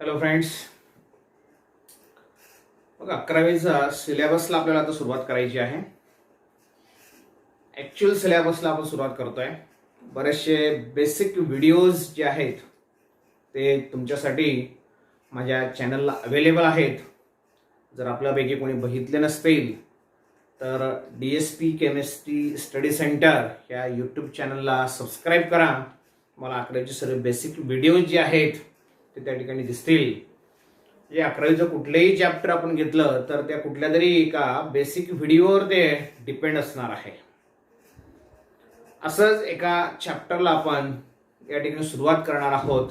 Hello friends, बघा 11वीचा सिलेबसला आपल्याला आता सुरुवात करायची आहे. ॲक्च्युअल सिलेबसला आपण सुरुवात करतोय. बरेचसे बेसिक व्हिडिओज जे आहेत ते तुमच्यासाठी माझ्या चॅनलला अवेलेबल आहेत. जर आपल्यापैकी कोणी बघितले नसतील तर DSP केमिस्ट्री स्टडी सेंटर या यूट्यूब चॅनलला सबस्क्राईब करा. मला 11वीचे सर्व बेसिक व्हिडिओज जे आहेत ते त्या ठिकाणी दिसतील. जे 11वीचं कुठलेही चॅप्टर आपण घेतलं तर त्या कुठल्या तरी एका बेसिक व्हिडिओवर ते डिपेंड असणार आहे. असंच एका चॅप्टरला आपण या ठिकाणी सुरुवात करणार आहोत.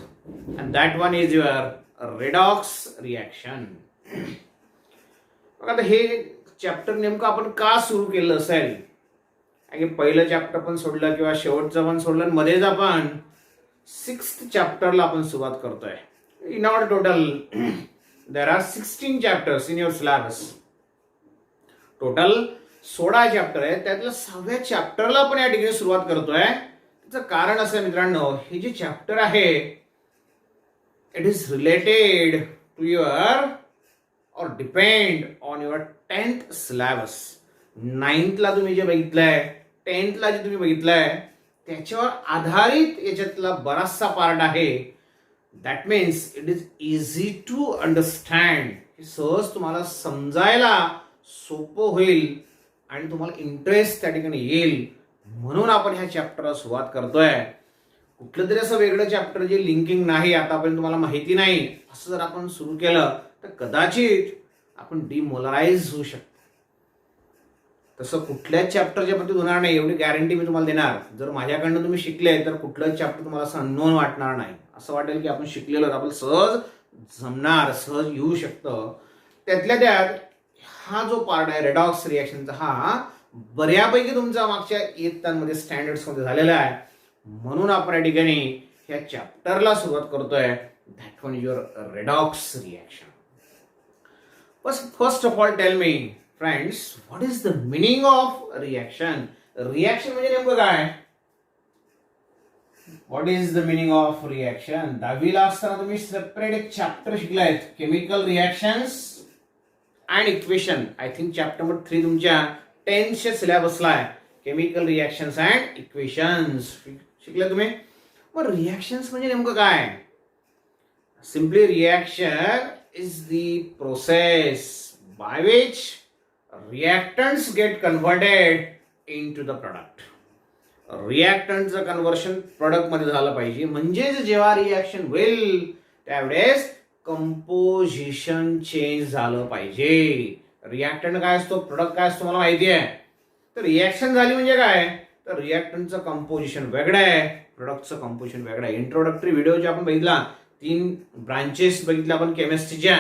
And that one is your redox reaction. आता हे चॅप्टर नेमकं आपण का सुरू केलं असेल? कारण पहिलं चॅप्टर पण सोडलं किंवा शेवटचं पण सोडलं, मध्येच आपण 6th चॅप्टरला आपण सुरुवात करतोय. In our total there are 16 chapters in your syllabus. Total 16 chapter आहे. त्यातल्या 6व्या चॅप्टरला आपण या ठिकाणी सुरुवात करतोय. त्याचं कारण असं मित्रांनो, हे जे चॅप्टर आहे it is related to your or depend on your 10th syllabus. 9th ला तुम्ही जे बघितलंय, 10th ला जे तुम्ही बघितलंय त्याच्यावर आधारित याच्यातला बराचसा पार्ट आहे. That means it is easy to understand. हे सहज तुम्हाला समजायला सोपं होईल आणि तुम्हाला इंटरेस्ट त्या ठिकाणी येईल, म्हणून आपण ह्या चॅप्टरला सुरुवात करतोय. कुठलं तरी असं वेगळं चॅप्टर जे लिंकिंग नाही, आतापर्यंत तुम्हाला माहिती नाही, असं जर आपण सुरू केलं तर कदाचित आपण डिमोलराईज होऊ शकतो. तसं कुठल्याच चॅप्टरच्या बाबतीत होणार नाही, एवढी गॅरंटी मी तुम्हाला देणार. जर माझ्याकडनं तुम्ही शिकले तर कुठलंच चॅप्टर तुम्हाला असं अननोन वाटणार नाही. असं वाटेल की आपण शिकलेलो, आपल्याला सहज जमणार, सहज येऊ शकतं. त्यातल्या त्यात हा जो पार्ट आहे रेडॉक्स रिॲक्शनचा, हा बऱ्यापैकी तुमचा मागच्या इयत्तांमध्ये स्टँडर्ड्समध्ये झालेला आहे. म्हणून आपण या ठिकाणी ह्या चॅप्टरला सुरुवात करतोय. That one your redox reaction. First of all tell me friends, what is the meaning of reaction? Reaction म्हणजे नेमकं काय? What is the meaning of reaction? 10वीला असताना तुम्ही सेपरेट एक चॅप्टर शिकलायत, chemical reactions and equation. I think chapter number 3 तुमच्या 10th सिलेबसला आहे, केमिकल रिॲक्शन्स अँड इक्वेशन्स शिकले तुम्ही. मग रिॲक्शन्स म्हणजे नेमकं काय? Simply reaction is the process by which reactants get converted into the product. रिॲक्टंटचं कन्व्हर्शन प्रोडक्ट मध्ये झालं पाहिजे. म्हणजेच जेव्हा रिॲक्शन होईल त्यावेळेस कंपोजिशन चेंज झालं पाहिजे. रिॲक्टंट काय असतो, प्रोडक्ट काय असतो मला माहिती आहे. तर रिॲक्शन झाली म्हणजे काय, तर रिॲक्टंटचं कंपोजिशन वेगळं आहे, प्रोडक्टचं कंपोजिशन वेगळं आहे. इंट्रोडक्टरी व्हिडिओ जे आपण बघितला, 3 ब्रांचेस बघितल्या आपण केमिस्ट्रीच्या.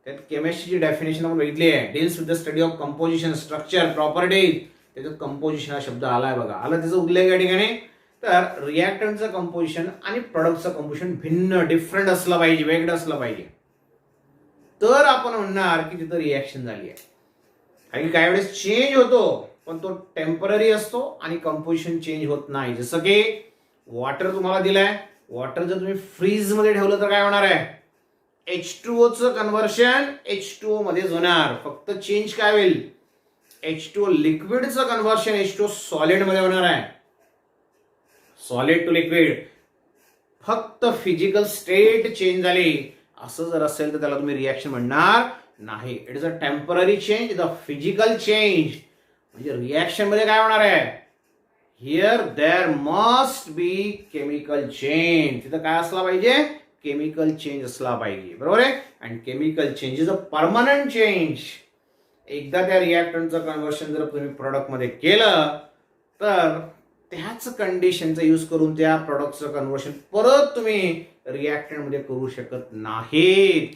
त्यात केमिस्ट्रीची डेफिनेशन आपण बघितली आहे, deals with the study of composition, structure, properties. त्याच्यात कंपोजिशन हा शब्द आलाय बघा, आला त्याचा उल्लेख या ठिकाणी. तर रिॲक्टंटचं कंपोजिशन आणि प्रोडक्टचं कंपोजिशन भिन्न, डिफरंट असलं पाहिजे, वेगळं असलं पाहिजे, तर आपण म्हणणार की तिथं रिॲक्शन झाली आहे. आणि काही वेळेस चेंज होतो पण तो टेम्पररी असतो आणि कंपोजिशन चेंज होत नाही. जसं की वॉटर तुम्हाला दिलंय, वॉटर जर तुम्ही फ्रीज मध्ये ठेवलं तर काय होणार आहे, H2O चं कन्व्हर्शन H2O मध्येच होणार. फक्त चेंज काय होईल, H2O लिक्विडचं कन्व्हर्शन H2O सॉलिड मध्ये होणार आहे. सॉलिड टू लिक्विड, फक्त फिजिकल स्टेट चेंज झाली. असं जर असेल तर त्याला तुम्ही रिॲक्शन म्हणणार नाही. It is a temporary change, the physical change. म्हणजे रिॲक्शन मध्ये काय होणार आहे, here there must be chemical change. तिथं काय असला पाहिजे, केमिकल चेंज असला पाहिजे, बरोबर आहे. And chemical change is a permanent change. एकदा त्या रिॲक्टंटचं कन्व्हर्शन जर तुम्ही प्रोडक्ट मध्ये केलं तर त्याच कंडिशनचा यूज करून त्या प्रोडक्टचं कन्व्हर्शन परत तुम्ही रिॲक्टंट मध्ये करू शकत नाहीत.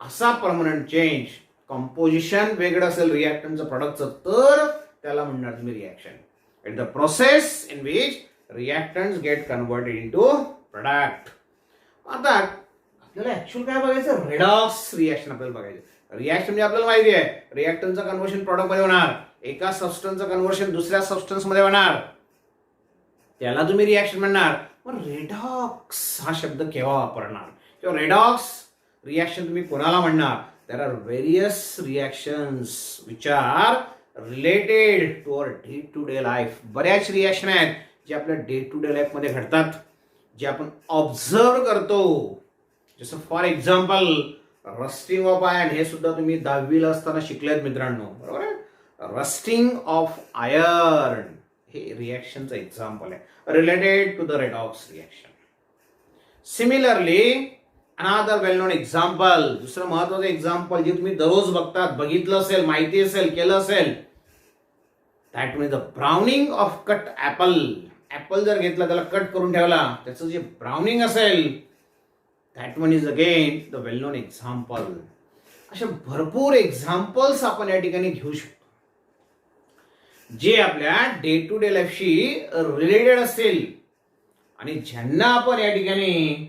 असा परमनंट चेंज, कंपोजिशन वेगळं असेल रिॲक्टंटचं प्रोडक्टचं तर त्याला म्हणणार तुम्ही reaction. It the process in which reactants get converted into product. आता आपल्याला ऍक्च्युअल काय बघायचं, रेडॉक्स रिॲक्शन आपल्याला बघायचं. रिॲक्शन म्हणजे आपल्याला माहिती आहे, रिॲक्टंटचं कन्व्हर्शन प्रोडक्ट मध्ये होणार, एका सबस्टन्सचं कन्व्हर्शन दुसऱ्या सबस्टन्स मध्ये होणार, त्याला तुम्ही रिॲक्शन म्हणणार. पण रेडॉक्स हा शब्द केव्हा वापरणार किंवा रेडॉक्स रिॲक्शन तुम्ही कोणाला म्हणणार? There are various reactions which are related to our day to day life. बऱ्याच रिॲक्शन आहेत जे आपल्या डे टू डे लाईफमध्ये घडतात, जे आपण ऑब्झर्व करतो. जसं for example rusting of iron, हे सुद्धा तुम्ही 10वीला असताना शिकलेत मित्रांनो, बरोबर आहे. रस्टिंग ऑफ आयर्न हे रिॲक्शनचं एक्झाम्पल आहे related to the redox reaction. Similarly another well non example, दुसरं महत्वाचं एक्झाम्पल जे तुम्ही दररोज बघतात, बघितलं असेल, माहिती असेल, केलं असेल, that means the browning of cut apple. Apple जर घेतला, त्याला कट करून ठेवला, त्याचं जे ब्राउनिंग असेल, that one is again the well non example. अशा भरपूर एक्झाम्पल्स आपण या ठिकाणी घेऊ शकतो जे आपल्या डे टू डे लाईफशी रिलेटेड असतील आणि ज्यांना आपण या ठिकाणी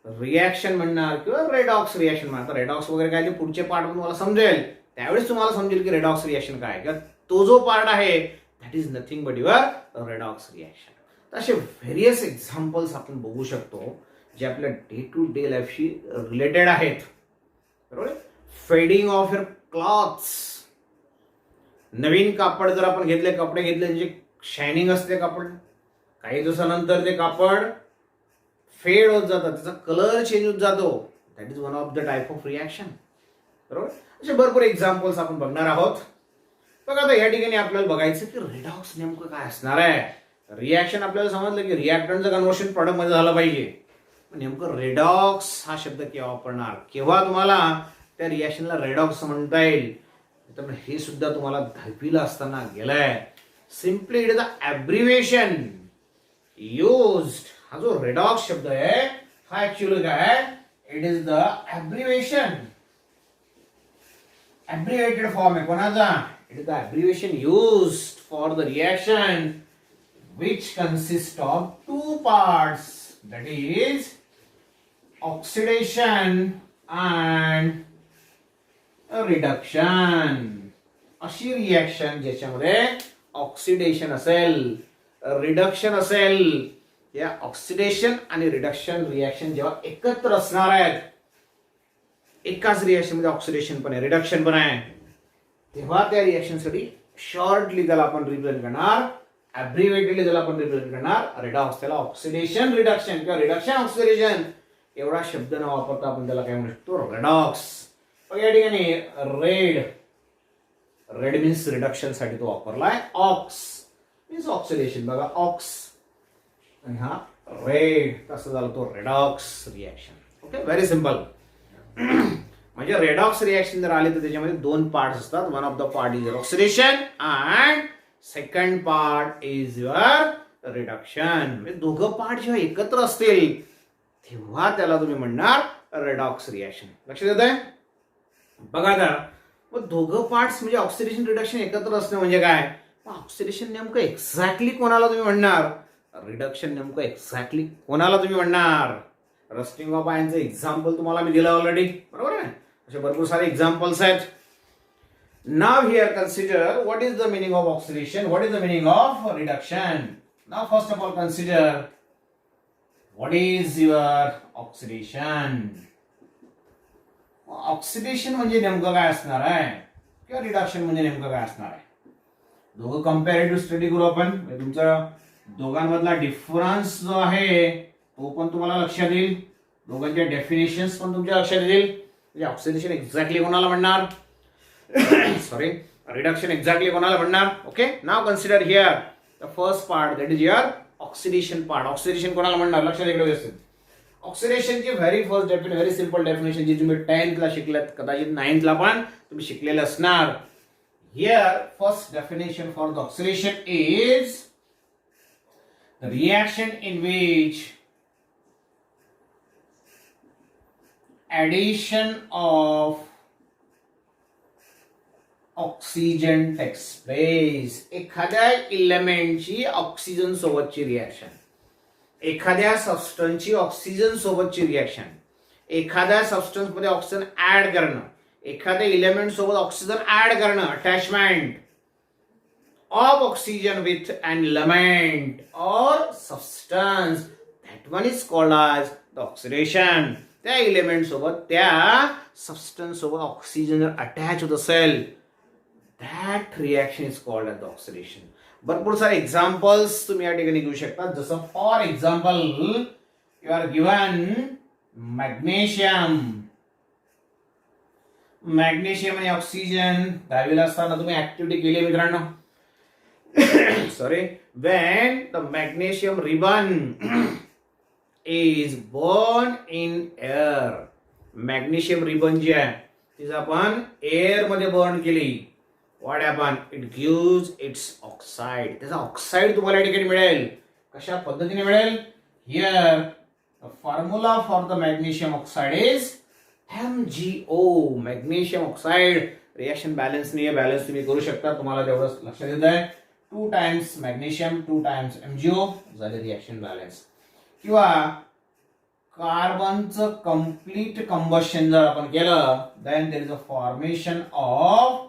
रिॲक्शन म्हणणार किंवा रेडॉक्स रिॲक्शन म्हणणार. रेडॉक्स वगैरे काय ते पुढचे पार्ट तुम्हाला समजेल, त्यावेळेस तुम्हाला समजेल की रेडॉक्स रिॲक्शन काय, किंवा तो जो पार्ट आहे that is nothing but your redox reaction. तर असे व्हेरियस एक्झाम्पल्स आपण बघू शकतो जे आपल्या डे टू डे लाईफशी रिलेटेड आहेत, बरोबर. फेडिंग ऑफ युअर क्लॉथ्स, नवीन कापड जर आपण घेतले, कपडे घेतले, जे शायनिंग असते कापड, काही दिवसानंतर ते कापड फेड होत जातात, त्याचा कलर चेंज होत जातो, that is one of the type of reaction, बरोबर. असे भरपूर एक्झाम्पल्स आपण बघणार आहोत. बघा आता या ठिकाणी आपल्याला बघायचं की रेडॉक्स नेमकं काय असणार आहे. रिॲक्शन आपल्याला समजलं की रिॲक्टंटचं कन्व्हर्शन प्रॉडक्ट मध्ये झालं पाहिजे. नेमकं रेडॉक्स हा शब्द केव्हा वापरणार, केव्हा तुम्हाला त्या रिॲक्शनला रेडॉक्स म्हणता येईल, तर हे सुद्धा तुम्हाला 10वीला असताना गेलाय. Simply it is the abbreviation used. हा जो रेडॉक्स शब्द आहे हा ऍक्च्युअली काय आहे, it is the abbreviation, abbreviated form आहे कोणाचा, it is the abbreviation used for the reaction which consists of two parts, that is oxidation and reduction. अशी रिॲक्शन ज्याच्यामध्ये ऑक्सिडेशन असेल, रिडक्शन असेल, या ऑक्सिडेशन आणि रिडक्शन रिॲक्शन जेव्हा एकत्र असणार आहेत, एकाच रिॲक्शन मध्ये ऑक्सिडेशन पण आहे, रिडक्शन पण आहे, तेव्हा त्या रिॲक्शनसाठी शॉर्टली त्याला आपण रिप्रेझेंट करणार, ॲब्रिव्हिएटेडली त्याला आपण रिप्रेझेंट करणार रेडॉक्स. त्याला ऑक्सिडेशन रिडक्शन किंवा रिडक्शन ऑक्सिडेशन एवढा शब्द न वापरता आपण त्याला काय म्हणू शकतो, रेडॉक्स. या ठिकाणी रेड मीन्स रिडक्शन साठी तो वापरलाय, ऑक्स मीन्स ऑक्सिडेशन. बघा ऑक्स आणि हा रेड, कसं झालं तो redox reaction. Okay, very simple. म्हणजे रेडॉक्स रिॲक्शन जर आले तर त्याच्यामध्ये दोन पार्ट असतात. One of the part is oxidation and second part is your reduction. म्हणजे दोघं पार्ट जेव्हा एकत्र असतील तेव्हा त्याला तुम्ही म्हणणार रेडॉक्स रिॲक्शन. लक्षात येत आहे? बघा आता मग दोघं पार्ट्स म्हणजे ऑक्सिडेशन रिडक्शन एकत्र असणं म्हणजे काय, ऑक्सिडेशन नेमकं एक्झॅक्टली कोणाला तुम्ही म्हणणार, रिडक्शन नेमकं एक्झॅक्टली कोणाला तुम्ही म्हणणार. रस्टिंग ऑफ आयर्नचं एक्झाम्पल तुम्हाला मी दिलं ऑलरेडी, बरोबर आहे. असे भरपूर सारे एक्झाम्पल्स आहेत. Now here consider what is the meaning of oxidation, what is the meaning of reduction. Now first of all consider what is your oxidation. Oxidation म्हणजे नेमकं काय असणार आहे किंवा रिडक्शन म्हणजे नेमकं काय असणार आहे. दोघं कंपॅरेटिव्ह स्टडी करू आपण. तुमचा दोघांमधला डिफरन्स जो आहे तो पण तुम्हाला लक्षात येईल, दोघांच्या डेफिनेशन्स पण तुमच्या लक्षात येईल. म्हणजे ऑक्सिडेशन एक्झॅक्टली कोणाला म्हणणार, सॉरी रिडक्शन एक्झॅक्टली कोणाला म्हणणार. Okay, now consider here the first part, that is your oxidation part. Oxidation कोणाला म्हणणार लक्षात इकडे व्यवस्थित. ऑक्सिडेशनची very first definition, very simple definition जी तुम्ही 10th ला शिकलात, कदाचित 9th ला पण तुम्ही शिकलेलं असणार. Here first definition for the oxidation is the reaction in which addition of oxygen takes place. एखाद्या इलेमेंटची ऑक्सिजन सोबतची रिॲक्शन, एखाद्या सबस्टन्सची ऑक्सिजन सोबतची रिॲक्शन, एखाद्या सबस्टन्स मध्ये ऑक्सिजन ऍड करणं, एखाद्या इलेमेंट सोबत ऑक्सिजन ऍड करणं, attachment of oxygen with an element or substance, that one is called as the oxidation. त्या इलेमेंट सोबत त्या सबस्टन्स सोबत ऑक्सिजन जर अटॅच होत असेल, that reaction is called as oxidation. भरपूर सारे एक्झाम्पल्स तुम्ही या ठिकाणी घेऊ शकता. जसं for example you are given magnesium. Magnesium आणि ऑक्सिजन 10वीला असताना तुम्ही ऍक्टिव्हिटी केली मित्रांनो. Sorry, when the magnesium ribbon is burned in air. Magnesium ribbon जी आहे ती आपण एअर मध्ये बर्न केली. What happen? It gives its oxide. त्याचा ऑक्साइड तुम्हाला या ठिकाणी मिळेल. कशा पद्धतीने मिळेल? Here the formula for the magnesium oxide is MgO. Magnesium oxide reaction balance नाही आहे. बॅलन्स तुम्ही करू शकता. तुम्हाला तेवढंच लक्षात येत आहे. 2 टाइम्स मॅग्नेशियम 2 टाइम्स MgO झाले रिएक्शन बॅलन्स. किंवा कार्बनचं कम्प्लीट कंबशन जर आपण केलं, then there is a formation of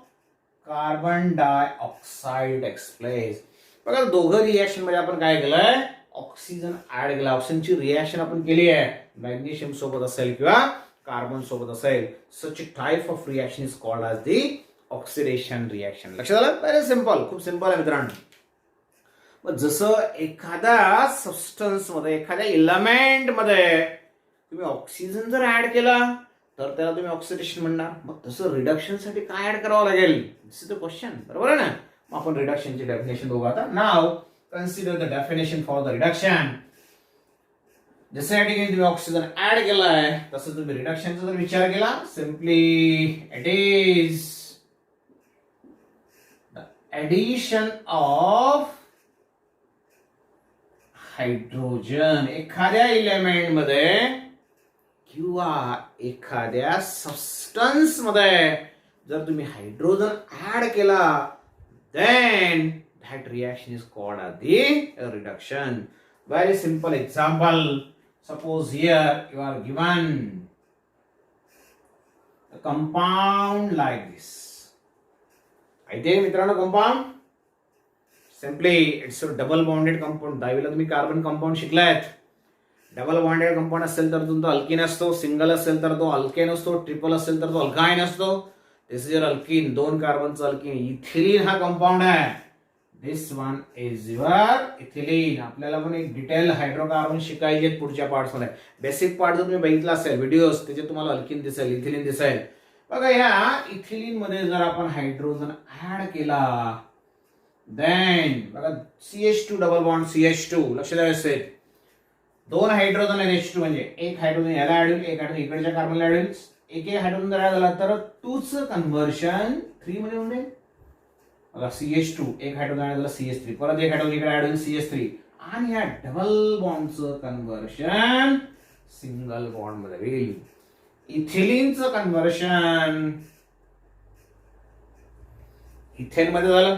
carbon dioxide takes place. बघा दोघं रिएक्शन मध्ये आपण काय केलंय? ऑक्सिजन ऍड केला. ऑक्सिजनची रिएक्शन आपण केली आहे. मॅग्नेशियम सोबत असेल किंवा कार्बन सोबत असेल. Such type of reaction is called as the oxidation reaction. लक्षात आलं? व्हेरी सिंपल, खूप सिंपल आहे मित्रांनो. मग जसं एखाद्या सबस्टन्स मध्ये, एखाद्या इलेमेंट मध्ये तुम्ही ऑक्सिजन जर ऍड केला तर त्याला तुम्ही ऑक्सिडेशन म्हणणार. मग तसं रिडक्शन साठी काय ऍड करावं लागेल? This is the question. बरोबर आहे ना? मग आपण रिडक्शनची डेफिनेशन बघू आता. Now consider the definition for the reduction. जसं या ठिकाणी तुम्ही ऑक्सिजन ऍड केलाय तसं तुम्ही रिडक्शनचा जर विचार केला, simply it is the addition of hydrogen. एखाद्या इलेमेंट मध्ये किंवा एखाद्या सबस्टन्स मध्ये जर तुम्ही हायड्रोजन ऍड केला, then that reaction is called as the reduction. Very simple example. Suppose here you are given a compound like this. అయితే मित्रांनो compound simply it's a double bonded compound. 10वीला तुम्ही कार्बन कंपाऊंड शिकलायत. Double bonded compound असेल तर तुमचा alkene असतो, single असेल तर तो अल्केन असतो, ट्रिपल असेल तर तो अल्काइन असतो. This is your alkene. 2 कार्बनचा अल्किन. इथिलीन हा कंपाऊंड आहे. This one is your ethylene. आपल्याला पण एक डिटेल हायड्रोकार्बन शिकायचे पुढच्या पार्ट्स मध्ये. बेसिक पार्ट जर तुम्ही बघितला असेल व्हिडिओज, त्याचे तुम्हाला अल्किन दिसेल, इथिलीन दिसेल. बघा या इथिलीन मध्ये जर आपण हायड्रोजन ऍड केला, देन बघा CH2 डबल बॉन्ड CH2. लक्ष द्यावे असेल. 2 हायड्रोजन आहे H2 म्हणजे एक हायड्रोजन याला ऍड होईल, एक हायड्रोजन इकडच्या कार्बनला ऍड होईल. एक हायड्रोजन जर ऍड झाला तर 2चं कन्व्हर्शन 3 मध्ये होऊन जाईल. बघा CH2 एक हायड्रोजन ऍड झाला CH3, परत एक हायड्रोजन इकडे ऍड होईल CH3, आणि या डबल बॉन्डचं कन्व्हर्शन सिंगल बॉन्ड मध्ये होईल. इथिलीनचं कन्व्हर्शन इथेन मध्ये झालं.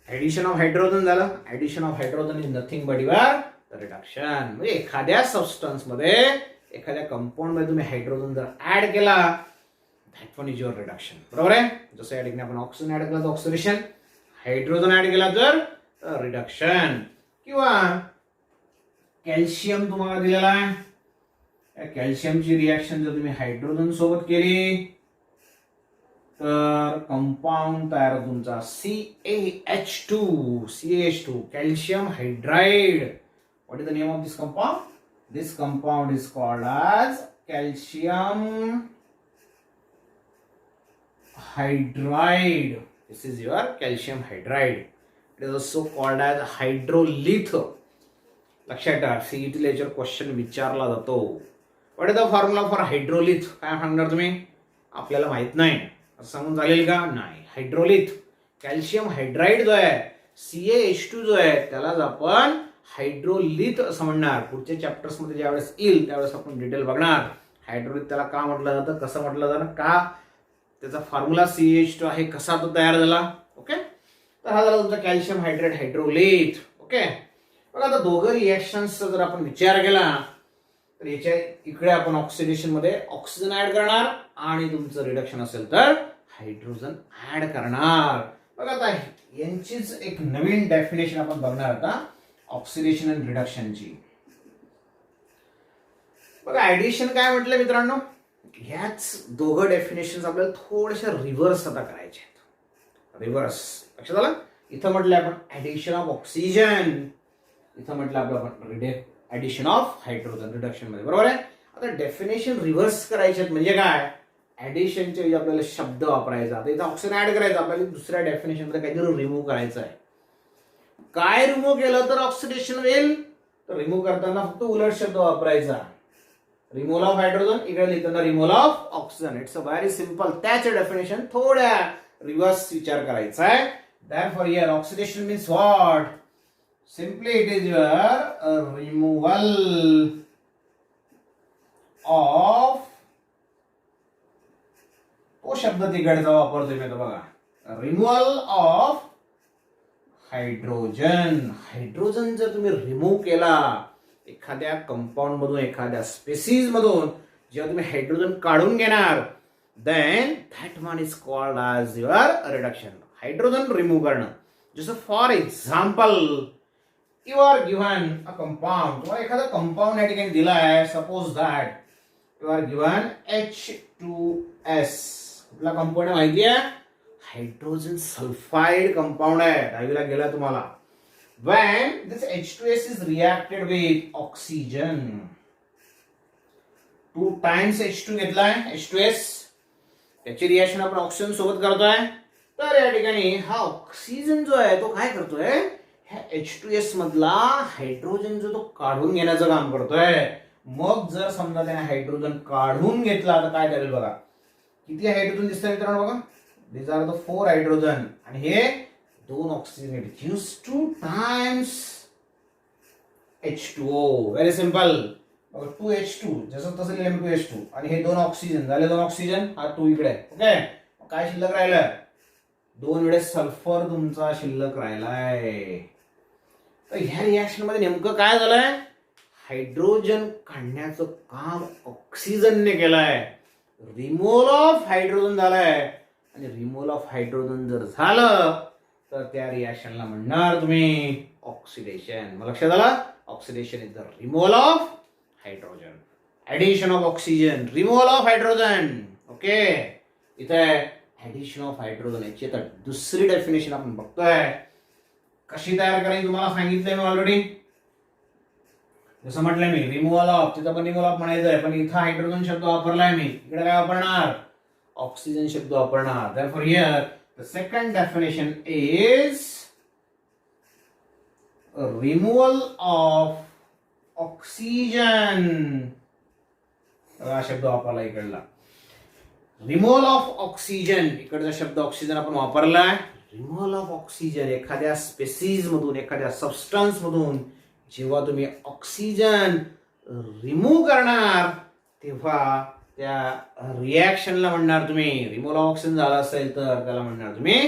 ऍडिशन ऑफ हायड्रोजन झालं. Addition of hydrogen is nothing but your reduction. म्हणजे एखाद्या सबस्टन्स मध्ये, एखाद्या कंपाऊंड मध्ये तुम्ही हायड्रोजन जर ऍड केला, that one is your reduction. बरोबर आहे? जसं या ठिकाणी आपण ऑक्सिजन ऍड केला तर ऑक्सिडेशन, हायड्रोजन ऍड केला तर रिडक्शन. किंवा कॅल्शियम तुम्हाला दिलेला आहे. कॅल्शियमची रिएक्शन जर तुम्ही हायड्रोजन सोबत केली तर कंपाऊंड तयार होतो तुमचा CaH2 calcium hydride. What is the name of this compound? This compound is called as calcium hydride. This is your calcium hydride. It is also called as hydrolith. लक्षात ठेवा, सीईटी लेक्चर क्वेश्चन विचारला जातो. What is the formula for hydrolith? काय सांगणार तुम्ही? आपल्याला माहित नाही असं सांगून चालेल का? नाही. हायड्रोलिथ कॅल्शियम हायड्राइड जो आहे, CaH2 जो आहे, त्यालाच आपण हायड्रोलिथ असं म्हणणार. पुढच्या चॅप्टर्स मध्ये ज्यावेळेस येईल त्यावेळेस आपण डिटेल बघणार. हायड्रोलिथ त्याला का म्हटलं जातं, कसं म्हटलं जातं, का त्याचा फॉर्म्युला CaH2 आहे, कसा तो तयार झाला. ओके, तर हा झाला तुमचा कॅल्शियम हायड्रेट हायड्रोलिथ. ओके, बघा आता दोघं रिएक्शन्सचा जर आपण विचार केला तर याच्या इकडे आपण ऑक्सिडेशन मध्ये ऑक्सिजन ऍड करणार आणि तुमचं रिडक्शन असेल तर हायड्रोजन ऍड करणार. बघा आता यांचीच एक नवीन डेफिनेशन आपण बघणार आता ऑक्सिडेशन अँड रिडक्शनची. बघा ऍडिशन काय म्हटलं मित्रांनो, ह्याच दोघं डेफिनेशन आपल्याला थोड्याशा रिव्हर्स आता करायचे आहेत. रिव्हर्स लक्षात आलं. इथं म्हटलं आपण ऍडिशन ऑफ ऑक्सिजन, इथं म्हटलं आपलं ऍडिशन ऑफ हायड्रोजन रिडक्शन मध्ये, बरोबर आहे. आता डेफिनेशन रिव्हर्स करायचे आहेत म्हणजे काय, ऍडिशनच्या वेळी आपल्याला शब्द वापरायचा. आता इथं ऑक्सिजन ऍड करायचा, आपल्याला दुसऱ्या डेफिनेशन मध्ये काहीतरी रिमूव्ह करायचं आहे. काय रिमूव्ह केलं तर ऑक्सिडेशन होईल, तर रिमूव्ह करताना फक्त उलट शब्द वापरायचा. रिमूव्हल ऑफ हायड्रोजन इकडे लिहिताना removal of oxygen. It's a very simple. त्याचे डेफिनेशन थोड्या रिव्हर्स विचार करायचा आहे. Therefore here oxidation means what? Simply it is your removal of, तो शब्द तिकडचा वापरतोय मी आता बघा, रिमूव्हल ऑफ हायड्रोजन. हायड्रोजन जर तुम्ही रिमूव्ह केला एखाद्या कंपाऊंड मधून, एखाद्या स्पेसीज मधून, जेव्हा तुम्ही हायड्रोजन काढून घेणार, then that one is called as your reduction. Hydrogen remove करणं. जसं for example you are given a compound, तुम्हाला एखादा कंपाऊंड या ठिकाणी दिला आहे. Suppose that you are given H2S. कुठला कंपाऊंड आहे माहिती आहे, हायड्रोजन सल्फाइड कंपाऊंड आहे, दहावीला गेला तुम्हाला. when this H2S is reacted with oxygen, 2 times H2 घेतलाय H2S, त्याची रिएक्शन आपण ऑक्सिजन सोबत करतोय. तर या ठिकाणी हा ऑक्सिजन जो आहे तो काय करतोय, ह्या H2S मधला हायड्रोजन जो तो काढून घेण्याचं काम करतोय. मग जर समजा त्याने हायड्रोजन काढून घेतला तर काय करेल बघा, किती हायड्रोजन दिसतात मित्रांनो बघा, these are the 4 हायड्रोजन आणि हे 2 oxygen. It gives 2 times H2O. Very simple. 2H2 जसं तसं लिहिलं मी 2H2 आणि हे 2 ऑक्सिजन झाले, 2 ऑक्सिजन, हा 2 इकडे. ओके, काय शिल्लक राहिलं, 2 वेळेस सल्फर तुमचा शिल्लक राहिलाय. तर ह्या रिएक्शन मध्ये नेमकं काय झालंय, हायड्रोजन काढण्याचं काम ऑक्सिजनने केलंय. रिमूव्हल ऑफ हायड्रोजन झालंय आणि रिमूव्हल ऑफ हायड्रोजन जर झालं तर त्या रिएक्शनला म्हणणार तुम्ही ऑक्सिडेशन. मग लक्षात आलं, oxidation is the removal of hydrogen. Addition of oxygen, removal of hydrogen. Okay, इथे ऍडिशन ऑफ हायड्रोजन याची आता दुसरी डेफिनेशन आपण बघतोय. कशी तयार करायची तुम्हाला सांगितलंय मी ऑलरेडी. जसं म्हटलंय मी रिमूव्हल ऑफ, तिथं पण रिमूव्हल ऑफ म्हणायचं आहे, पण इथं हायड्रोजन शब्द वापरलाय मी, इकडे काय वापरणार, ऑक्सिजन शब्द वापरणार. Therefore here the second definition is a removal of oxygen. हा शब्द वापरला इकडला, रिमूव्हल ऑफ ऑक्सिजन. इकडचा शब्द ऑक्सिजन आपण वापरलाय. रिमूव्हल ऑफ ऑक्सिजन, एखाद्या स्पेसीज मधून, एखाद्या सबस्टन्स मधून जेव्हा तुम्ही ऑक्सिजन रिमूव्ह करणार तेव्हा त्या रिएक्शनला म्हणणार तुम्ही, रिमूव्हल ऑफ ऑक्सिजन झाला असेल तर त्याला म्हणणार तुम्ही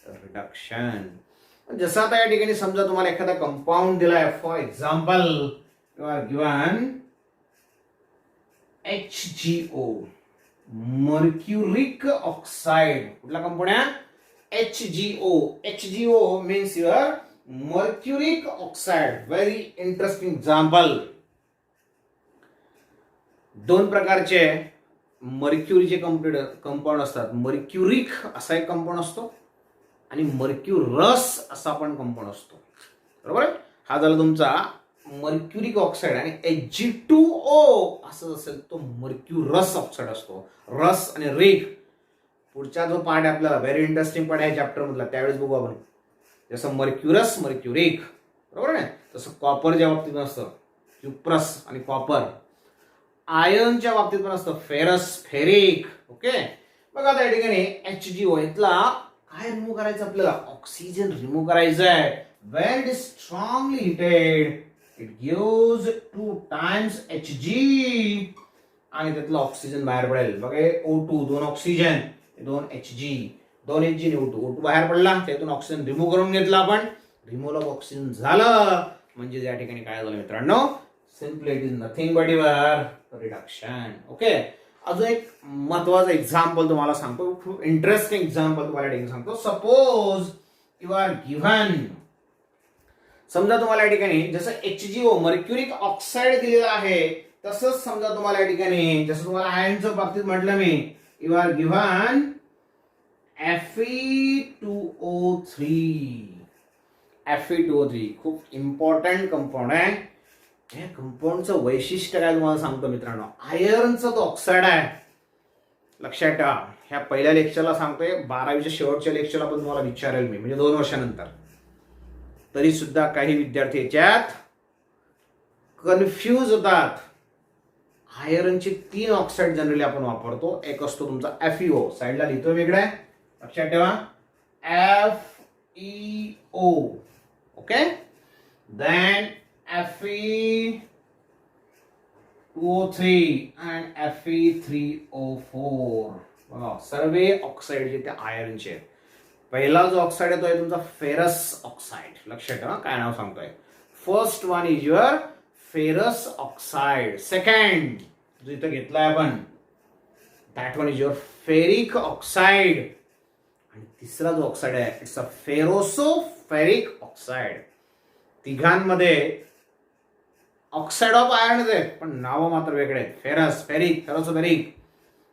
रिडक्शन. जसं आता या ठिकाणी समजा तुम्हाला एखादा कंपाऊंड दिलाय, for example you are given HgO, mercuric oxide. कुठला कंपाऊंड आहे, HgO. HgO means your mercuric oxide. Very interesting example. 2 प्रकारचे मर्क्युरीचे कंपाऊंड असतात. मर्क्युरिक असा एक कंपाऊंड असतो आणि मर्क्युरस असा पण कंपाऊंड असतो, बरोबर. हा झाला तुमचा मर्क्युरिक ऑक्साइड. आणि Hg2O असं असेल तो मर्क्युरस ऑक्साइड असतो. रस आणि रिक पुढचा जो पार्ट आहे आपल्याला व्हेरी इंटरेस्टिंग पार्ट आहे चॅप्टर मधला, त्यावेळेस बघू आपण. जसं मर्क्युरस, मर्क्युरिक, बरोबर आहे. तसं कॉपरच्या बाबतीत असतं क्युप्रस आणि कॉपर. आयर्नच्या बाबतीत पण असतं फेरस, फेरिक. ओके, बघा आता या ठिकाणी HgO इथला काय रिमूव्ह करायचं आपल्याला, ऑक्सिजन रिमूव्ह करायचं आहे. when it is strongly heated it gives 2 times Hg आणि त्यातलं ऑक्सिजन बाहेर पडेल. बघा O2, 2 ऑक्सिजन, 2 Hg, 2 Hg आणि O2 बाहेर पडला, त्यातून ऑक्सिजन रिमूव्ह करून घेतला आपण. रिमूव्हल ऑफ ऑक्सिजन झालं म्हणजे या ठिकाणी काय झालं मित्रांनो, simply it is nothing but your reduction. Okay, अजून एक महत्वाचं एक्झाम्पल तुम्हाला सांगतो, खूप इंटरेस्टिंग एक्झाम्पल तुम्हाला सांगतो. सपोज यू आर गिव्हन, समजा तुम्हाला या ठिकाणी जसं HgO मर्क्युरिक ऑक्साइड दिलेला आहे, तसंच समजा तुम्हाला या ठिकाणी जसं तुम्हाला आयनच्या बाबतीत म्हटलं मी, you are given Fe2O3. Fe2O3 खूप इम्पॉर्टंट कंपाऊंड आहे. या कंपाऊंडचं वैशिष्ट्य काय तुम्हाला सांगतो मित्रांनो. आयर्नचा तो ऑक्साईड आहे. लक्षात ठेवा, ह्या पहिल्या लेक्चरला सांगतोय, 12वीच्या शेवटच्या लेक्चरला पण तुम्हाला विचारेल मी, म्हणजे 2 वर्षानंतर. तरी सुद्धा काही विद्यार्थी याच्यात कन्फ्यूज होतात. आयर्नचे 3 ऑक्साईड जनरली आपण वापरतो. एक असतो तुमचा FeO, साईडला लिहितो वेगळा आहे, लक्षात ठेवा, FeO. Okay, then Fe2O3 and Fe3O4. बघा, सर्व ऑक्साईड जे ते आयर्नचे. पहिला जो ऑक्साईड आहे तो आहे तुमचा फेरस ऑक्साईड. लक्षात ठेवा काय नाव सांगतोय. First one is your ferrous oxide. Second जो इथं घेतलाय आपण, that one is your ferric oxide. आणि तिसरा जो ऑक्साईड आहे, इट्स अ फेरोसोफेरिक ऑक्साईड. तिघांमध्ये ऑक्साईड ऑफ आयर्न आहेत, पण नावं मात्र वेगळे आहेत. Ferrous, ferric, ferrosoferric.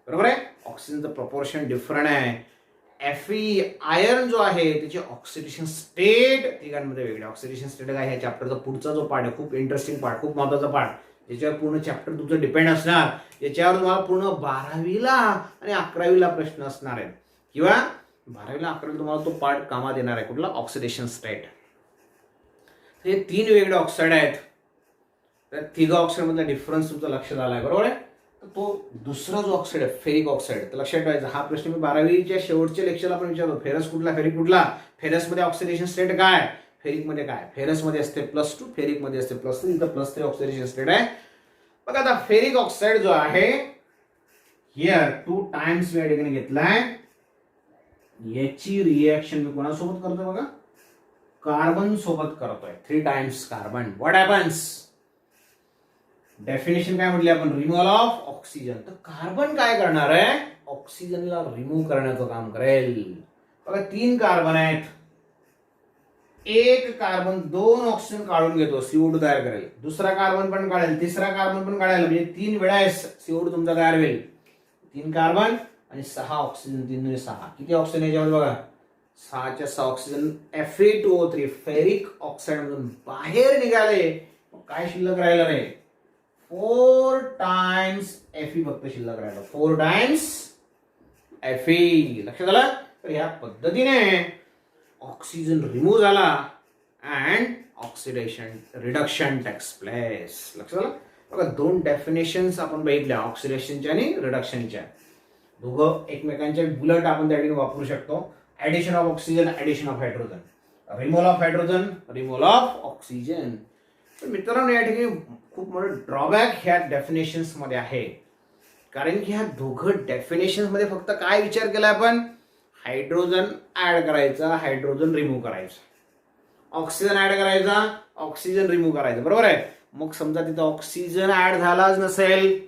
बरोबर आहे. ऑक्सिजनचं प्रपोर्शन डिफरंट आहे. Fe आयर्न जो आहे त्याची ऑक्सिडेशन स्टेट तिघांमध्ये वेगळे. ऑक्सिडेशन स्टेट काय, ह्या चॅप्टरचा पुढचा जो पार्ट आहे, खूप इंटरेस्टिंग पार्ट, खूप महत्वाचा पार्ट, ज्याच्यावर पूर्ण चॅप्टर तुमचं डिपेंड असणार. याच्यावर तुम्हाला पूर्ण 12वीला आणि 11वीला प्रश्न असणार आहेत, किंवा 12वीला 11वीला तुम्हाला तो पार्ट कामात येणार आहे. कुठला, ऑक्सिडेशन स्टेट. हे 3 वेगळे ऑक्साईड आहेत. त्या तिघा ऑक्साईड मधला डिफरन्स तुमचा लक्षात आला आहे. बरोबर आहे. तर तो दुसरा जो ऑक्साईड आहे, फेरिक ऑक्साईड, तर लक्षात ठेवायचा. हा प्रश्न मी 12वीच्या शेवटच्या लेक्चरला पण विचारतो. फेरस कुठला, फेरिक कुठला. फेरस मध्ये ऑक्सिडेशन स्टेट काय, फेरिक मध्ये काय. फेरस मध्ये असते +2, फेरिक मध्ये असते +3. इथं +3 ऑक्सिडेशन स्टेट आहे. बघा आता फेरिक ऑक्साईड जो आहे, हिअर 2 टाइम्स मी या ठिकाणी घेतलाय. याची रिएक्शन मी कोणासोबत करतोय बघा, कार्बन सोबत करतोय. 3 times carbon. What happens, definition काय म्हटली आपण, रिमूव्हल ऑफ ऑक्सिजन. तर कार्बन काय करणार आहे, ऑक्सिजनला रिमूव्ह करण्याचं काम करेल. बघा 3 कार्बन आहेत. एक कार्बन 2 ऑक्सिजन काढून घेतो, CO2 तयार करेल. दुसरा कार्बन पण काढेल, तिसरा कार्बन पण काढेल, म्हणजे 3 वेळा CO2 तुमचा तयार होईल. 3 कार्बन आणि 6 ऑक्सिजन. 3 6 किती ऑक्सिजन याच्यामध्ये बघा, 6 च्या 6 ऑक्सिजन Fe2O3 फेरिक ऑक्साईड मधून बाहेर निघाले. काय शिल्लक राहिलं रे, 4 टाइम्स Fe फक्त शिल्लक राहिलं. 4 टाइम्स Fe. लक्षात आलं. तर या पद्धतीने ऑक्सिजन रिमूव्ह झाला and oxidation reduction takes place. लक्षात आलं. बघा 2 डेफिनेशन्स आपण बघितल्या, ऑक्सिडेशनच्या आणि रिडक्शनच्या. दोघं एकमेकांच्या बुलट आपण त्या ठिकाणी वापरू शकतो. Addition of oxygen, addition of hydrogen. Removal of hydrogen, removal of oxygen. तर मित्रांनो या ठिकाणी खूप मोठं ड्रॉबॅक ह्या डेफिनेशन्स मध्ये आहे. कारण की ह्या दोघं डेफिनेशन्स मध्ये फक्त काय विचार केला आपण, हायड्रोजन ऍड करायचा, हायड्रोजन रिमूव्ह करायचा. ऑक्सिजन ऍड करायचा, ऑक्सिजन रिमूव्ह करायचा. बरोबर आहे. मग समजा तिथं ऑक्सिजन ऍड झालाच नसेल,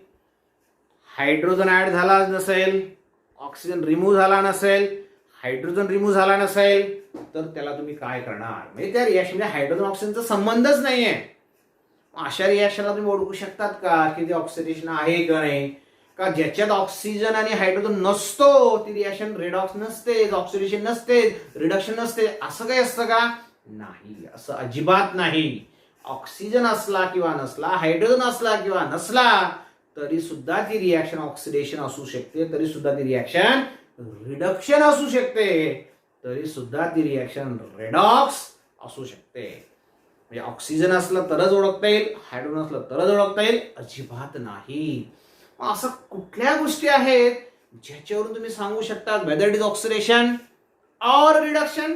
हायड्रोजन ऍड झालाच नसेल, ऑक्सिजन रिमूव्ह झाला नसेल, हायड्रोजन रिमूव्ह झाला नसेल, तर त्याला तुम्ही काय करणार, म्हणजे त्या रिएक्शन हायड्रोजन ऑक्सिजनचा संबंधच नाहीये. अशा रिएक्शनला तुम्ही ओळखू शकतात का की ते ऑक्सिडेशन आहे का नाही. का ज्याच्यात ऑक्सिजन आणि हायड्रोजन नसतो ती रिएक्शन रेडॉक्स नसते, ऑक्सिडेशन नसते, रिडक्शन नसते. असं काही असतं का, नाही, असं अजिबात नाही. ऑक्सिजन असला किंवा नसला, हायड्रोजन असला किंवा नसला, तरी सुद्धा ती रिएक्शन ऑक्सिडेशन असू शकते, तरी सुद्धा ती रिएक्शन रिडक्शन असू शकते, तरी सुद्धा ती रिएक्शन रेडॉक्स असू शकते. म्हणजे ऑक्सिजन असलं तरच ओळखता येईल, हायड्रोजन असलं तरच ओळखता येईल, अजिबात नाही. असं कुठल्या गोष्टी आहेत ज्याच्यावरून तुम्ही सांगू शकता whether it is oxidation or reduction.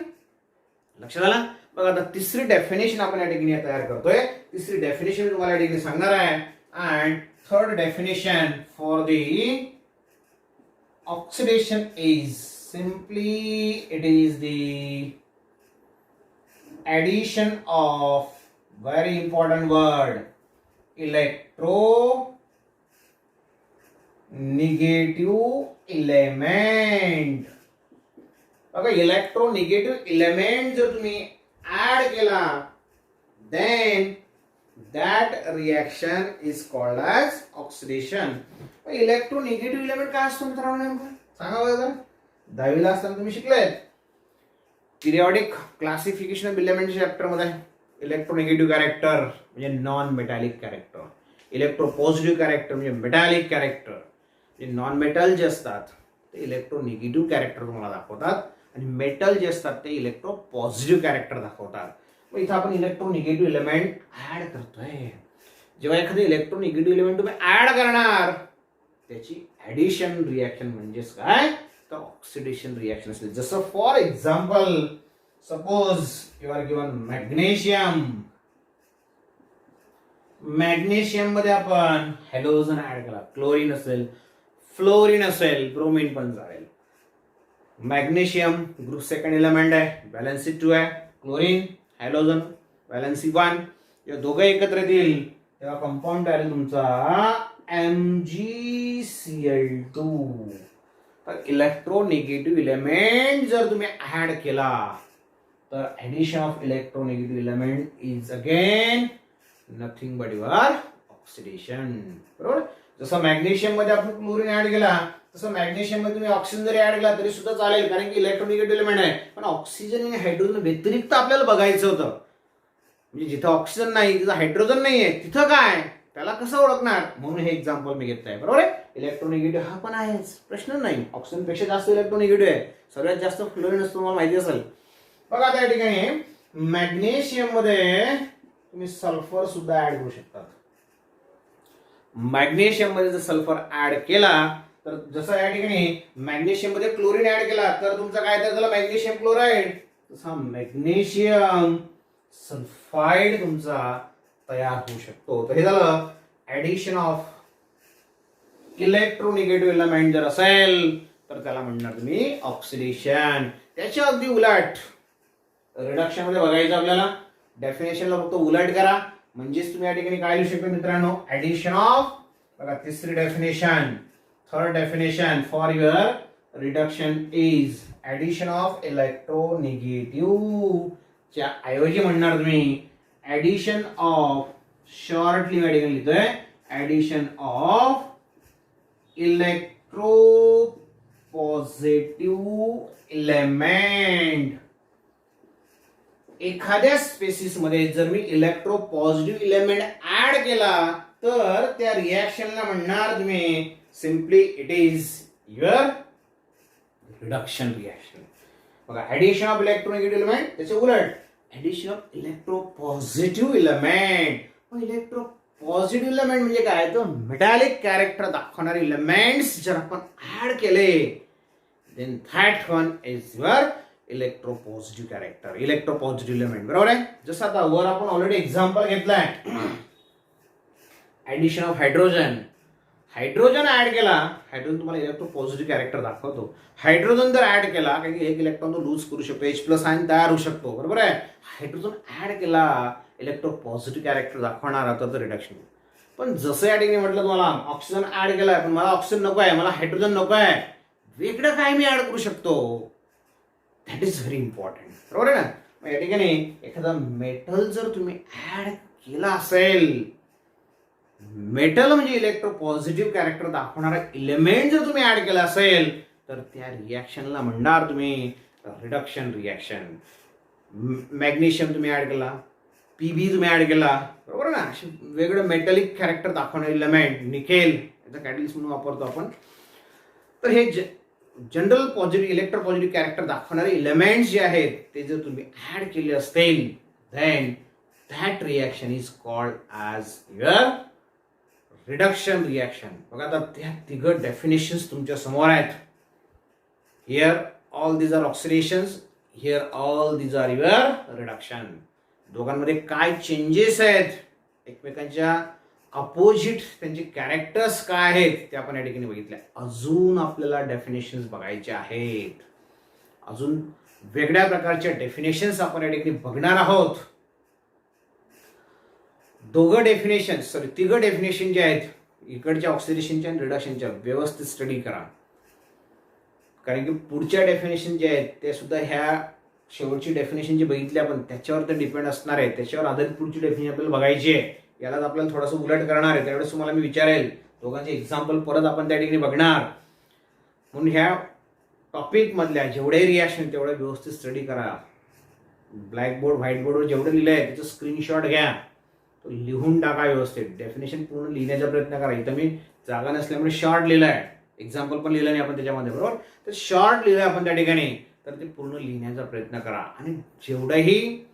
लक्षात आलं. बघा आता तिसरी डेफिनेशन आपण या ठिकाणी तयार करतोय. तिसरी डेफिनेशन तुम्हाला या ठिकाणी सांगणार आहे. And third definition for the oxidation is simply it is the addition of very important word electronegative element. बघा इलेक्ट्रोनिगेटिव्ह एलिमेंट जर तुम्ही ऍड केला then That reaction is called as oxidation. Electronegative element काय असतो मित्रांनो नेमकं सांगा बघा जरा. 10वीला असताना तुम्ही शिकलेत periodic classification of element chapter मध्ये. इलेक्ट्रोनिगेटिव्ह कॅरेक्टर म्हणजे non metallic character, electropositive character म्हणजे मेटॅलिक कॅरेक्टर. म्हणजे नॉन मेटल जे असतात ते इलेक्ट्रोनिगेटिव्ह कॅरेक्टर तुम्हाला दाखवतात आणि मेटल जे असतात ते इलेक्ट्रोपॉझिटिव्ह कॅरेक्टर दाखवतात. मग इथं आपण इलेक्ट्रोनिगेटिव्ह इलेमेंट ऍड करतोय. जेव्हा एखादे इलेक्ट्रोनिगेटिव्ह इलेमेंट तुम्ही ऍड करणार त्याची ऍडिशन रिॲक्शन म्हणजेच काय तर ऑक्सिडेशन रिॲक्शन असेल. जसं for example suppose you are given magnesium. Magnesium मध्ये आपण हॅलोजन ऍड केला, क्लोरीन असेल, फ्लोरीन असेल, ब्रोमीन पण चालेल. मॅग्नेशियम ग्रुप सेकंड एलिमेंट आहे, व्हॅलेन्सी 2 आहे. Chlorine halogen valency 1. या दोघं एकत्र येतील तेव्हा कंपाऊंड आहे तुमचा MgCl2. तर इलेक्ट्रोनिगेटिव्ह इलेमेंट जर तुम्ही ऍड केला तर addition of electronegative element is again nothing but your oxidation. बरोबर. जसं मॅग्नेशियम मध्ये आपण क्लोरीन ऍड केला तसं मॅग्नेशियम मध्ये तुम्ही ऑक्सिजन जरी ऍड केला तरी सुद्धा चालेल कारण की इलेक्ट्रोनिगेटिव्ह एलिमेंट आहे. पण ऑक्सिजन आणि हायड्रोजन व्यतिरिक्त आपल्याला बघायचं होतं. म्हणजे जिथं ऑक्सिजन नाही तिथं हायड्रोजन नाहीये तिथं काय त्याला कसं ओळखणार म्हणून हे एक्झाम्पल मी घेतलंय. बरोबर आहे. इलेक्ट्रोनिगेटिव्ह हा पण आहेच प्रश्न नाही. ऑक्सिजन पेक्षा जास्त इलेक्ट्रोनिगेटिव्ह आहे. सगळ्यात जास्त फ्लोरीन असतो तुम्हाला माहिती असेल. बघा त्या ठिकाणी मॅग्नेशियम मध्ये तुम्ही सल्फर सुद्धा ऍड करू शकतात. मॅग्नेशियम मध्ये जर सल्फर ऍड केला तर जसं या ठिकाणी मॅग्नेशियम मध्ये क्लोरीन ऍड केला तर तुमचा काय तर झाला मॅग्नेशियम क्लोराईड. तसा मॅग्नेशियम सल्फाइड तुमचा तयार होऊ शकतो. तर हे झालं ऍडिशन ऑफ इलेक्ट्रोनिगेटिव्ह एलिमेंट जर असेल तर त्याला म्हणणार तुम्ही ऑक्सिडेशन. त्याच्या अगदी उलट रिडक्शन मध्ये बघायचं आपल्याला. डेफिनेशनला फक्त उलट करा म्हणजेच तुम्ही या ठिकाणी काय लिहू शकता मित्रांनो ऍडिशन ऑफ. बघा तिसरी definition, third definition for your reduction is addition of electronegative च्या ऐवजी म्हणणार तुम्ही ऍडिशन ऑफ शॉर्टली या ठिकाणी लिहितोय ऍडिशन ऑफ इलेक्ट्रोपॉझिटिव्ह इलेमेंट. एखाद्या स्पेसिस मध्ये जर मी इलेक्ट्रोपॉझिटिव्ह इलेमेंट ऍड केला तर त्या रिॲक्शनला म्हणणार तुम्ही simply it is your reduction reaction. बघा ऍडिशन ऑफ इलेक्ट्रोनिगेटिव्ह इलेमेंट त्याचे उलट addition of electropositive element. Electropositive element म्हणजे काय तर मेटॅलिक कॅरेक्टर दाखवणारे इलेमेंट्स जर आपण ऍड केले then that one is your electropositive character, electropositive element. बरोबर आहे. जसं आता वर आपण ऑलरेडी एक्झाम्पल घेतलाय addition of hydrogen. Hydrogen add केला, हायड्रोजन तुम्हाला इलेक्ट्रोपॉझिटिव्ह कॅरेक्टर दाखवतो. हायड्रोजन जर ऍड केला कारण की एक इलेक्ट्रॉन तो लूज करू शकतो, H+ आयन तयार होऊ शकतो. बरोबर आहे. हायड्रोजन ऍड केला इलेक्ट्रोपॉझिटिव्ह कॅरेक्टर दाखवणार तर रिडक्शन. पण जसं या ठिकाणी म्हटलं तुम्हाला ऑक्सिजन ऍड केलाय पण मला ऑक्सिजन नको आहे, मला हायड्रोजन नको आहे, वेगळं काय मी ऍड करू शकतो. That is very important. बरोबर आहे ना. मग या ठिकाणी एखादा मेटल जर तुम्ही ऍड केला असेल, मेटल म्हणजे इलेक्ट्रोपॉझिटिव्ह कॅरेक्टर दाखवणारा इलेमेंट जर तुम्ही ऍड केला असेल तर त्या रिॲक्शनला म्हणणार तुम्ही रिडक्शन रिॲक्शन. मॅग्नेशियम तुम्ही ऍड केला, Pb तुम्ही ऍड केला. बरोबर ना. असे वेगळं मेटॅलिक कॅरेक्टर दाखवणारे इलेमेंट, निकेल याचा कॅटलिस्ट म्हणून वापरतो आपण. तर हे जनरल पॉझिटिव्ह इलेक्ट्रोपॉझिटिव्ह कॅरेक्टर दाखवणारे इलेमेंट्स जे आहेत ते जर तुम्ही ऍड केले असतील then that reaction is called as your reduction reaction. बघा आता त्या तिघं डेफिनेशन्स तुमच्या समोर आहेत. Here all these are oxidations, here all these R your reduction. दोघांमध्ये काय चेंजेस आहेत, एकमेकांच्या अपोजिट त्यांचे कॅरेक्टर्स काय आहेत ते आपण या ठिकाणी बघितले. अजून आपल्याला डेफिनेशन्स बघायचे आहेत. अजून वेगळ्या प्रकारच्या डेफिनेशन्स आपण या ठिकाणी बघणार आहोत. तिघं डेफिनेशन जे आहेत इकडच्या ऑक्सिडेशनच्या आणि रिडक्शनच्या व्यवस्थित स्टडी करा. कारण की पुढच्या डेफिनेशन जे आहेत ते सुद्धा ह्या शेवटची डेफिनेशन जी बघितली आपण त्याच्यावर ते डिपेंड असणार आहे. त्याच्यावर आधारित पुढची डेफिनेशन आपल्याला बघायची आहे. यालाच आपल्याला थोडंसं उलट करणार आहे, त्यावेळेस तुम्हाला मी विचारेल, दोघांचे एक्झाम्पल परत आपण त्या ठिकाणी बघणार. म्हणून ह्या टॉपिक मधल्या जेवढे रिॲक्शन तेवढे व्यवस्थित स्टडी करा. ब्लॅकबोर्ड व्हाईट बोर्डवर जेवढं लिहिलंय त्याचं स्क्रीनशॉट घ्या, तो लिहून टाका व्यवस्थित. डेफिनेशन पूर्ण लिहिण्याचा प्रयत्न करा. इथं मी जागा नसल्यामुळे शॉर्ट लिहिलंय, एक्झाम्पल पण लिहिलं नाही आपण त्याच्यामध्ये, बरोबर. तर शॉर्ट लिहिलंय आपण त्या ठिकाणी, तर ते पूर्ण लिहिण्याचा प्रयत्न करा. आणि जेवढंही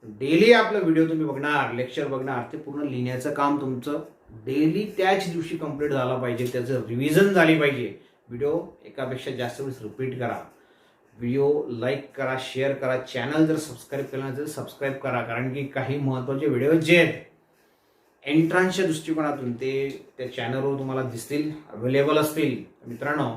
डेली आपलं व्हिडिओ तुम्ही बघणार, लेक्चर बघणार, ते पूर्ण लिहिण्याचं काम तुमचं डेली त्याच दिवशी कंप्लीट झालं पाहिजे, त्याचं रिव्हिजन झाली पाहिजे. व्हिडिओ एकापेक्षा जास्त वेळेस रिपीट करा, व्हिडिओ लाईक करा, शेअर करा. चॅनल जर सबस्क्राईब केलं नसेल सबस्क्राईब करा, कारण की काही महत्त्वाचे व्हिडिओ जे आहेत एंट्रान्सच्या दृष्टिकोनातून ते त्या चॅनलवर तुम्हाला दिसतील, अवेलेबल असतील. मित्रांनो,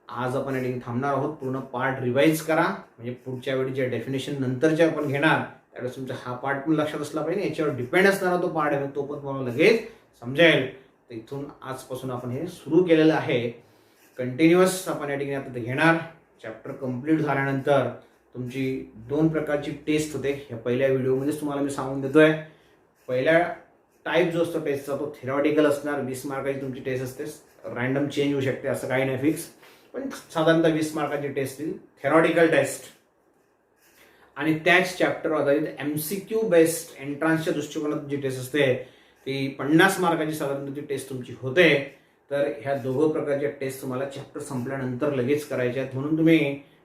आज आपण या थांबणार आहोत. पूर्ण पार्ट रिवाईज करा, म्हणजे पुढच्या वेळी जे डेफिनेशन नंतरचे आपण घेणार त्यावेळेस तुमचा हा पार्ट पण लक्षात असला पाहिजे. याच्यावर डिपेंड असणारा तो पार्ट आहे, तो पण तुम्हाला लगेच समजेल. तर इथून आजपासून आपण हे सुरू केलेलं आहे. कंटिन्युअस आपण या ठिकाणी आता घेणार. चॅप्टर कंप्लीट झाल्यानंतर तुमची 2 प्रकारची टेस्ट होते. ह्या पहिल्या व्हिडिओमध्येच तुम्हाला मी सांगून देतोय. पहिल्या टाईप जो असतो टेस्टचा तो थेरॉटिकल असणार. 20 मार्काची तुमची टेस्ट असते, रँडम चेंज होऊ शकते, असं काही नाही फिक्स, पण साधारणतः 20 मार्काची टेस्ट येईल, थेरॉटिकल टेस्ट. आणि त्याच चॅप्टरवर आधारित MCQ बेस्ड एंट्रान्सच्या दृष्टिकोनातून जी टेस्ट असते ती 50 मार्काची साधारणतः ती टेस्ट तुमची होते. तर ह्या दोघं प्रकारच्या टेस्ट तुम्हाला चॅप्टर संपल्यानंतर लगेच करायच्या आहेत. म्हणून तुम्ही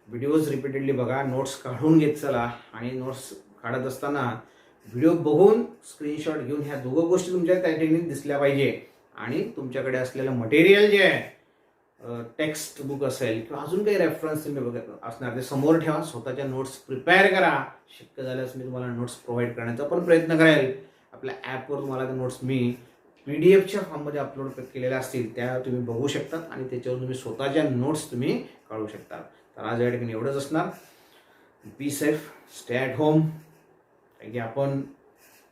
व्हिडिओज रिपीटेडली बघा, नोट्स काढून घेत चला. आणि नोट्स काढत असताना व्हिडिओ बघून स्क्रीनशॉट घेऊन ह्या दोघं गोष्टी तुमच्या त्या ठिकाणी दिसल्या पाहिजे. आणि तुमच्याकडे असलेलं मटेरियल जे आहे, टेक्स्ट बुक असेल किंवा अजून काही रेफरन्स तुम्ही बघत असणार ते समोर ठेवा. स्वतःच्या नोट्स प्रिपेअर करा. शक्य झाल्यास मी तुम्हाला नोट्स प्रोव्हाइड करण्याचा पण प्रयत्न करेल. आपल्या ॲपवर तुम्हाला ते नोट्स मी PDF फॉर्ममध्ये अपलोड केलेल्या असतील, त्या तुम्ही बघू शकता आणि त्याच्यावर तुम्ही स्वतःच्या नोट्स तुम्ही काढू शकता. तर आज या ठिकाणी एवढंच असणार. Be safe, stay at home. कारण की आपण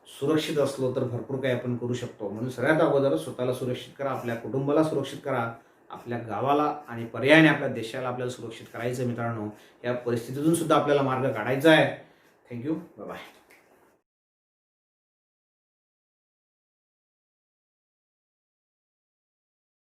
सुरक्षित असलो तर भरपूर काही आपण करू शकतो. म्हणून सगळ्यात अगोदर स्वतःला सुरक्षित करा, आपल्या कुटुंबाला सुरक्षित करा, आपल्या गावाला आणि पर्यायाने आपल्या देशाला आपल्याला सुरक्षित करायचं. मित्रांनो, या परिस्थितीतून सुद्धा आपल्याला मार्ग काढायचा आहे. Thank you, bye bye.